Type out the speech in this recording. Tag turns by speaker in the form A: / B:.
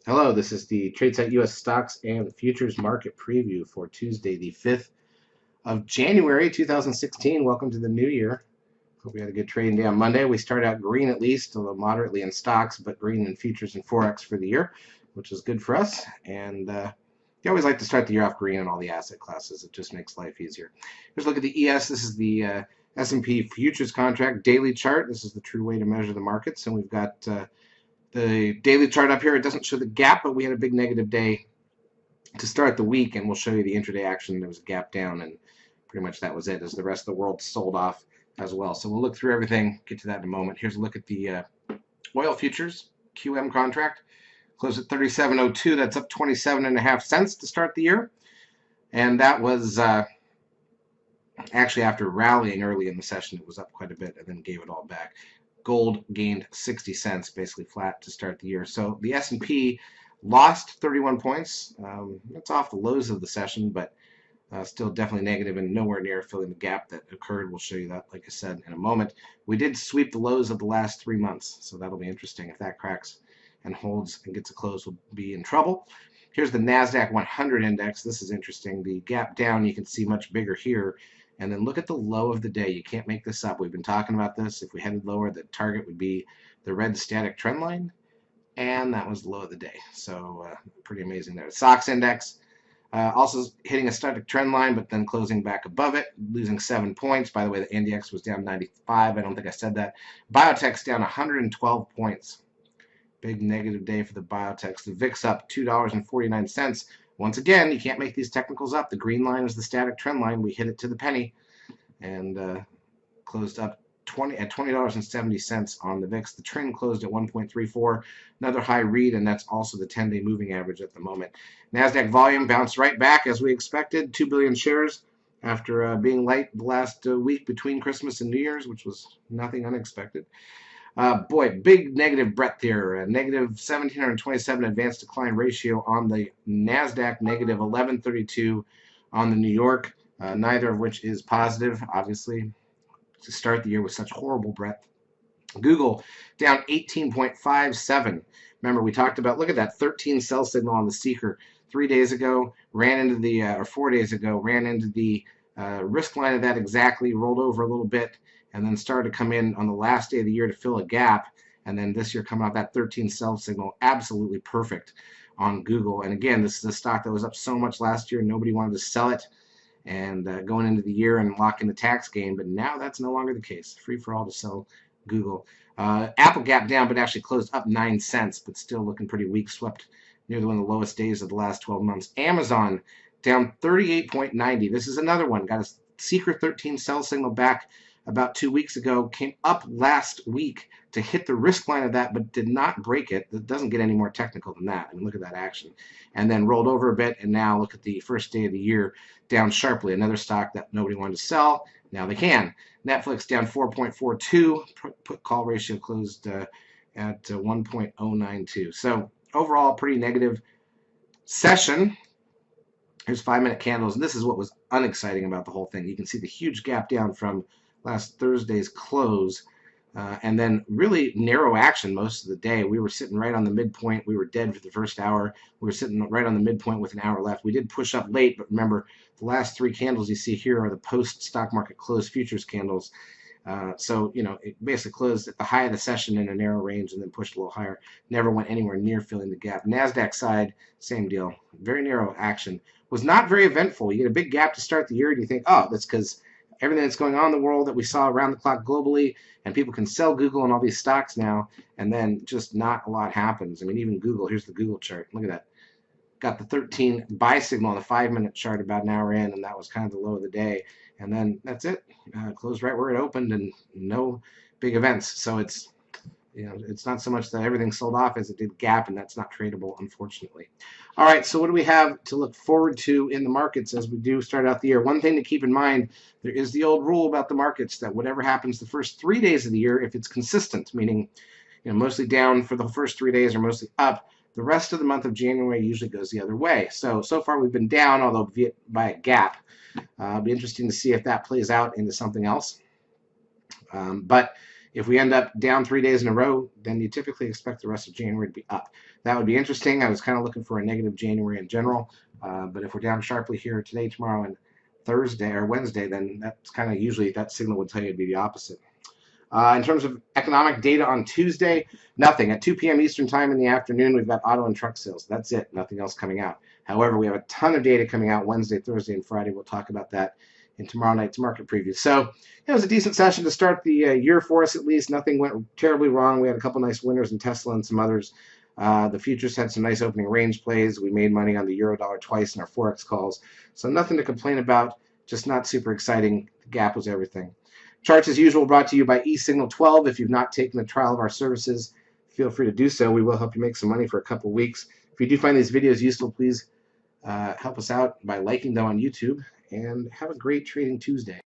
A: Hello, this is the Tradesight U.S. Stocks and Futures Market Preview for Tuesday, the 5th of January, 2016. Welcome to the new year. Hope we had a good trading day on Monday. We started out green at least, although moderately in stocks, but green in futures and Forex for the year, which is good for us. And you always like to start the year off green in all the asset classes. It just makes life easier. Here's a look at the ES. This is the S&P futures contract daily chart. This is the true way to measure the markets. And we've got the daily chart up here. It doesn't show the gap, but we had a big negative day to start the week, and we'll show you the intraday action. There was a gap down, and pretty much that was it, as the rest of the world sold off as well. So we'll look through everything, get to that in a moment. Here's a look at the oil futures QM contract. Closed at 37.02. That's up 27.5 cents to start the year. And that was actually after rallying early in the session. It was up quite a bit and then gave it all back. Gold gained 60 cents, basically flat to start the year. So the S&P lost 31 points. That's off the lows of the session, but still definitely negative and nowhere near filling the gap that occurred. We'll show you that, like I said, in a moment. We did sweep the lows of the last 3 months, so that'll be interesting. If that cracks and holds and gets a close, we'll be in trouble. Here's the NASDAQ 100 index. This is interesting. The gap down, you can see much bigger here. And then look at the low of the day. You can't make this up. We've been talking about this. If we headed lower, the target would be the red static trend line. And that was the low of the day. So pretty amazing there. The SOX index also hitting a static trend line, but then closing back above it, losing 7 points. By the way, the index was down 95. I don't think I said that. Biotech's down 112 points. Big negative day for the biotechs. The VIX up $2.49. Once again, you can't make these technicals up. The green line is the static trend line. We hit it to the penny and closed up at $20.70 on the VIX. The trend closed at 1.34, another high read, and that's also the 10-day moving average at the moment. NASDAQ volume bounced right back as we expected, 2 billion shares after being light the last week between Christmas and New Year's, which was nothing unexpected. Boy, big negative breadth here. Negative 1,727 advanced decline ratio on the NASDAQ, negative 1132 on the New York, neither of which is positive, obviously, to start the year with such horrible breadth. Google down 18.57. Remember, we talked about, look at that 13 sell signal on the seeker 3 days ago, ran into the, or 4 days ago, ran into the risk line of that exactly, rolled over a little bit, and then started to come in on the last day of the year to fill a gap. And then this year coming out that 13 sell signal, absolutely perfect on Google. And again, this is a stock that was up so much last year, nobody wanted to sell it and going into the year and lock in the tax gain. But now that's no longer the case. Free for all to sell Google. Apple gap down, but actually closed up 9 cents, but still looking pretty weak, swept near one of the lowest days of the last 12 months. Amazon down 38.90. This is another one. Got a secret 13 sell signal back about 2 weeks ago, came up last week to hit the risk line of that, but did not break it. It doesn't get any more technical than that. I mean, look at that action. And then rolled over a bit, and now look at the first day of the year, down sharply. Another stock that nobody wanted to sell. Now they can. Netflix down 4.42. Put call ratio closed at 1.092. So overall, pretty negative session. Here's 5-minute candles, and this is what was unexciting about the whole thing. You can see the huge gap down from last Thursday's close, and then really narrow action most of the day. We were sitting right on the midpoint. We were dead for the first hour. We were sitting right on the midpoint with an hour left. We did push up late, but remember, the last 3 candles you see here are the post-stock market close futures candles. So, you know, it basically closed at the high of the session in a narrow range and then pushed a little higher. Never went anywhere near filling the gap. NASDAQ side, same deal. Very narrow action. Was not very eventful. You get a big gap to start the year and you think, oh, that's because everything that's going on in the world that we saw around the clock globally, and people can sell Google and all these stocks now, and then just not a lot happens. I mean, even Google, here's the Google chart. Look at that. Got the 13 buy signal on the 5-minute chart about an hour in, and that was kind of the low of the day. And then that's it. Closed right where it opened, and no big events. So it's, you know, it's not so much that everything sold off as it did gap, and that's not tradable, unfortunately. All right, so what do we have to look forward to in the markets as we do start out the year? One thing to keep in mind, there is the old rule about the markets that whatever happens the first 3 days of the year, if it's consistent, meaning, you know, mostly down for the first 3 days or mostly up, the rest of the month of January usually goes the other way. So far we've been down, although by a gap. It'll be interesting to see if that plays out into something else. But If we end up down 3 days in a row, then you typically expect the rest of January to be up. That would be interesting. I was kind of looking for a negative January in general, but if we're down sharply here today, tomorrow, and Thursday or Wednesday, then that's kind of usually that signal would tell you to be the opposite. In terms of economic data on Tuesday, nothing. At 2 p.m. Eastern Time in the afternoon, we've got auto and truck sales. That's it. Nothing else coming out. However, we have a ton of data coming out Wednesday, Thursday, and Friday. We'll talk about that in tomorrow night's market preview. So it was a decent session to start the year for us, at least. Nothing went terribly wrong. We had a couple nice winners in Tesla and some others. The futures had some nice opening range plays. We made money on the euro dollar twice in our Forex calls. So nothing to complain about, just not super exciting. The gap was everything. Charts, as usual, brought to you by eSignal12. If you've not taken the trial of our services, feel free to do so. We will help you make some money for a couple weeks. If you do find these videos useful, please help us out by liking them on YouTube. And have a great trading Tuesday.